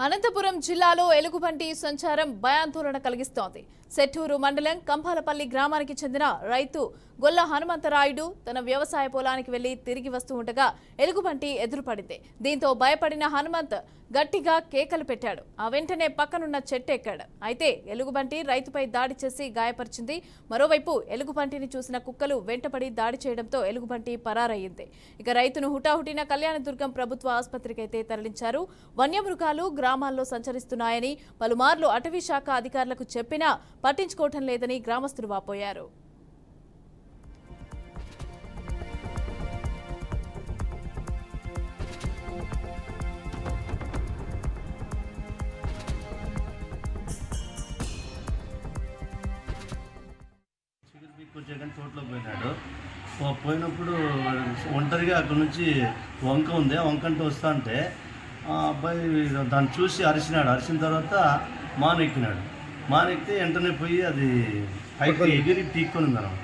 అనంతపురం జిల్లాలో ఎలుగుబంటి సంచారం భయాందోళన కలిగిస్తోంది. సెట్టూరు మండలం కంపాలపల్లి గ్రామానికి చెందిన రైతు గొల్ల హనుమంతరాయుడు తన వ్యవసాయ పొలానికి వెళ్లి తిరిగి వస్తూ ఉండగా ఎలుగుబంటి ఎదురుపడింది. దీంతో భయపడిన హనుమంత్ గట్టిగా కేకలు పెట్టాడు. ఆ వెంటనే పక్కనున్న చెట్టు ఎక్కాడు. అయితే ఎలుగుబంటి రైతుపై దాడి చేసి గాయపరిచింది. మరోవైపు ఎలుగుబంటిని చూసిన కుక్కలు వెంటపడి దాడి చేయడంతో ఎలుగుబంటి పరారయ్యింది. ఇక రైతును హుటాహుటిన కళ్యాణదుర్గం ప్రభుత్వ ఆసుపత్రికి అయితే తరలించారు. వన్యమృగాలు గ్రామాల్లో సంచరిస్తున్నాయని పలుమార్లు అటవీ శాఖ అధికారులకు చెప్పినా పట్టించుకోవటం లేదని గ్రామస్తులు వాపోయారు. తోటలో పోయినాడు. పోయినప్పుడు ఒంటరిగా అక్కడ నుంచి వంక ఉంది. ఆ వంకంటే వస్తా అంటే ఆ అబ్బాయి దాన్ని చూసి అరిసినాడు. అరిసిన తర్వాత మానెక్కినాడు. మానెక్కితే వెంటనే పోయి అది పైకి ఎగిరి పీక్కొని ఉంది.